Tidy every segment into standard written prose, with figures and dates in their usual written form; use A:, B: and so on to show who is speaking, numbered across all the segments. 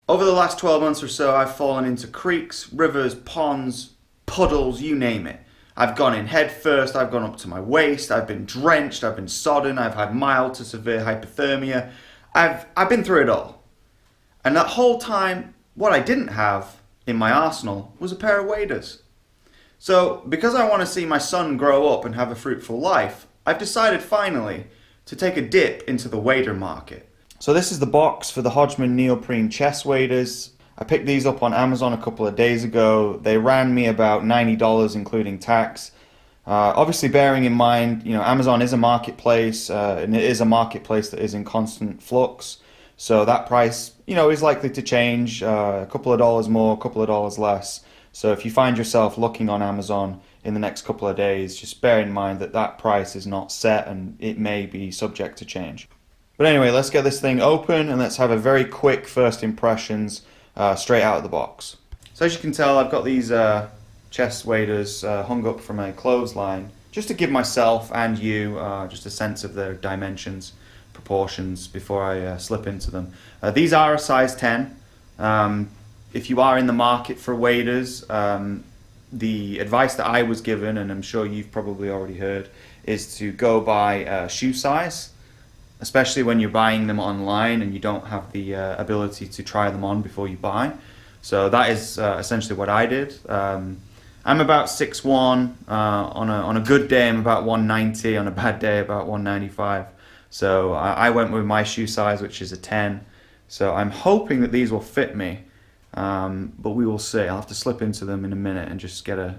A: Over the last 12 months or so, I've fallen into creeks, rivers, ponds, puddles, you name it. I've gone in head first, I've gone up to my waist, I've been drenched, I've been sodden, I've had mild to severe hypothermia. I've been through it all. And that whole time, what I didn't have in my arsenal was a pair of waders. So, because I want to see my son grow up and have a fruitful life, I've decided finally to take a dip into the wader market. So this is the box for the Hodgman neoprene chest waders. I picked these up on Amazon a couple of days ago. They ran me about $90 including tax. Obviously bearing in mind, Amazon is a marketplace, and it is a marketplace that is in constant flux. So that price, is likely to change, a couple of dollars more, a couple of dollars less. So if you find yourself looking on Amazon in the next couple of days, just bear in mind that that price is not set and it may be subject to change. But anyway, let's get this thing open and let's have a very quick first impressions straight out of the box. So as you can tell, I've got these chest waders hung up from a clothesline just to give myself and you just a sense of their dimensions, proportions before I slip into them. These are a size 10. If you are in the market for waders, the advice that I was given, and I'm sure you've probably already heard, is to go by shoe size, especially when you're buying them online and you don't have the ability to try them on before you buy. So that is essentially what I did. I'm about 6'1", on a good day I'm about 190, on a bad day about 195. So I went with my shoe size, which is a 10. So I'm hoping that these will fit me, but we will see. I'll have to slip into them in a minute and just get a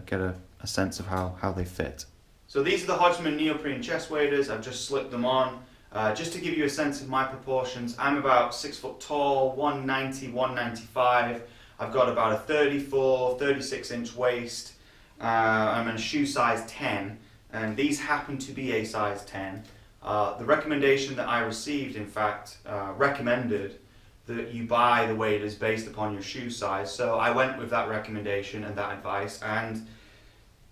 A: sense of how they fit. So these are the Hodgman neoprene chest waders. I've just slipped them on. Just to give you a sense of my proportions, I'm about 6 foot tall, 190, 195. I've got about a 34, 36 inch waist. I'm in a shoe size 10, and these happen to be a size 10. The recommendation that I received, in fact, recommended that you buy the waders based upon your shoe size. So I went with that recommendation and that advice, and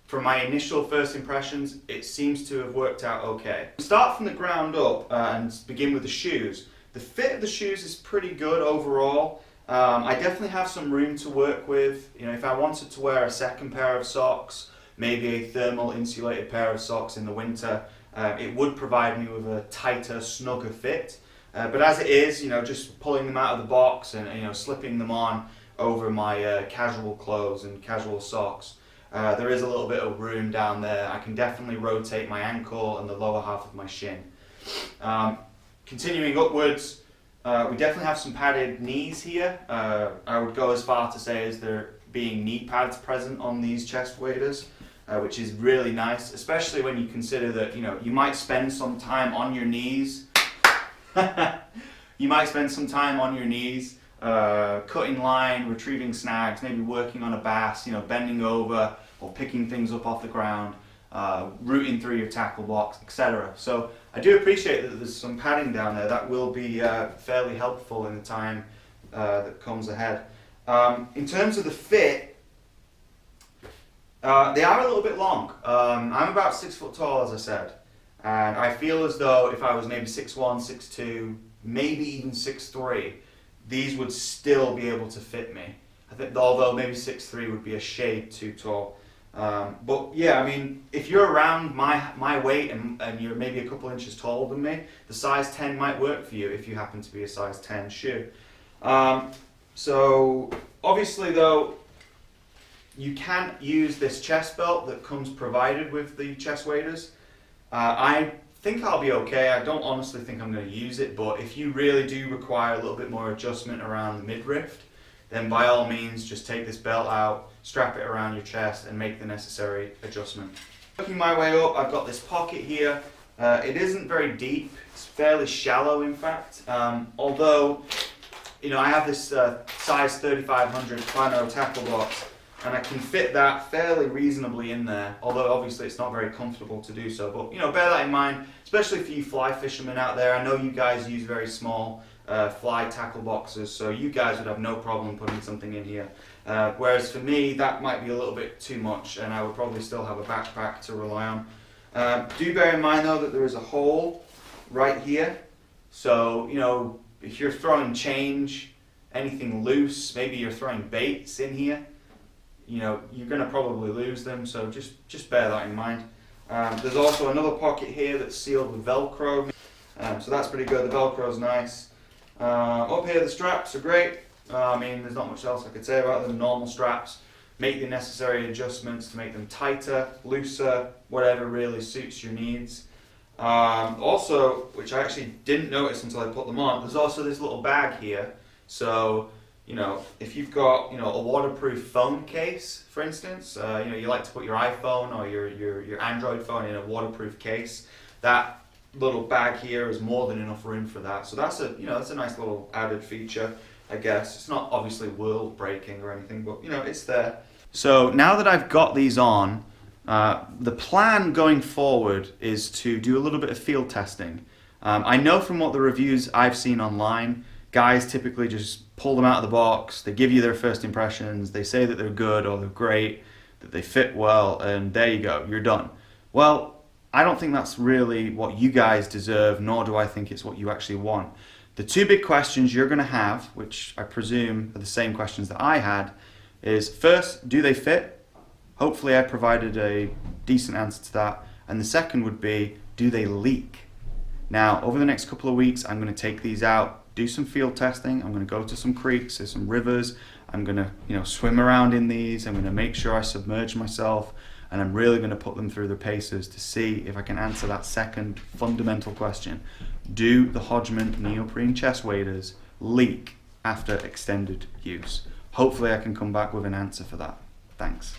A: from my initial first impressions, it seems to have worked out okay. Start from the ground up and begin with the shoes. The fit of the shoes is pretty good overall. I definitely have some room to work with. If I wanted to wear a second pair of socks, maybe a thermal insulated pair of socks in the winter, it would provide me with a tighter, snugger fit. But as it is, just pulling them out of the box and slipping them on over my casual clothes and casual socks, there is a little bit of room down there. I can definitely rotate my ankle and the lower half of my shin. Continuing upwards, we definitely have some padded knees here. I would go as far to say as there being knee pads present on these chest waders, which is really nice, especially when you consider that you might spend some time on your knees. You might spend some time on your knees, cutting line, retrieving snags, maybe working on a bass, bending over or picking things up off the ground, rooting through your tackle box, etc. So I do appreciate that there's some padding down there. That will be fairly helpful in the time that comes ahead. In terms of the fit, they are a little bit long. I'm about 6 foot tall, as I said, and I feel as though if I was maybe 6'1", 6'2", maybe even 6'3", these would still be able to fit me. I think, although maybe 6'3" would be a shade too tall. But yeah, if you're around my weight and you're maybe a couple inches taller than me, the size 10 might work for you if you happen to be a size 10 shoe. So obviously though, you can't use this chest belt that comes provided with the chest waders. I think I'll be okay. I don't honestly think I'm going to use it, but if you really do require a little bit more adjustment around the midriff, then by all means just take this belt out, strap it around your chest and make the necessary adjustment. Working my way up, I've got this pocket here. It isn't very deep, it's fairly shallow in fact, although I have this size 3500 Plano tackle box and I can fit that fairly reasonably in there, although obviously it's not very comfortable to do so. But bear that in mind, especially for you fly fishermen out there. I know you guys use very small fly tackle boxes, so you guys would have no problem putting something in here. Whereas for me, that might be a little bit too much, and I would probably still have a backpack to rely on. Do bear in mind though that there is a hole right here, so if you're throwing change anything loose, maybe you're throwing baits in here, you know, you're going to probably lose them, so just bear that in mind. There's also another pocket here that's sealed with Velcro, so that's pretty good. The Velcro's nice. Up here the straps are great. I mean, there's not much else I could say about them. Normal straps. Make the necessary adjustments to make them tighter, looser, whatever really suits your needs. Also, which I actually didn't notice until I put them on, there's also this little bag here. So, you know, if you've got, you know, a waterproof phone case, for instance, you know, you like to put your iPhone or your Android phone in a waterproof case, that little bag here is more than enough room for that. So that's a, you know, that's a nice little added feature, I guess. It's not obviously world breaking or anything, but you know, it's there. So now that I've got these on, the plan going forward is to do a little bit of field testing. I know from what the reviews I've seen online, guys typically just pull them out of the box, they give you their first impressions, they say that they're good or they're great, that they fit well, and there you go, you're done. Well, I don't think that's really what you guys deserve, nor do I think it's what you actually want. The two big questions you're going to have, which I presume are the same questions that I had, is first, do they fit? Hopefully I provided a decent answer to that. And the second would be, do they leak? Now, over the next couple of weeks, I'm going to take these out, do some field testing. I'm going to go to some creeks, there's some rivers. I'm going to, you know, swim around in these. I'm going to make sure I submerge myself. And I'm really going to put them through the paces to see if I can answer that second fundamental question. Do the Hodgman neoprene chest waders leak after extended use? Hopefully I can come back with an answer for that. Thanks.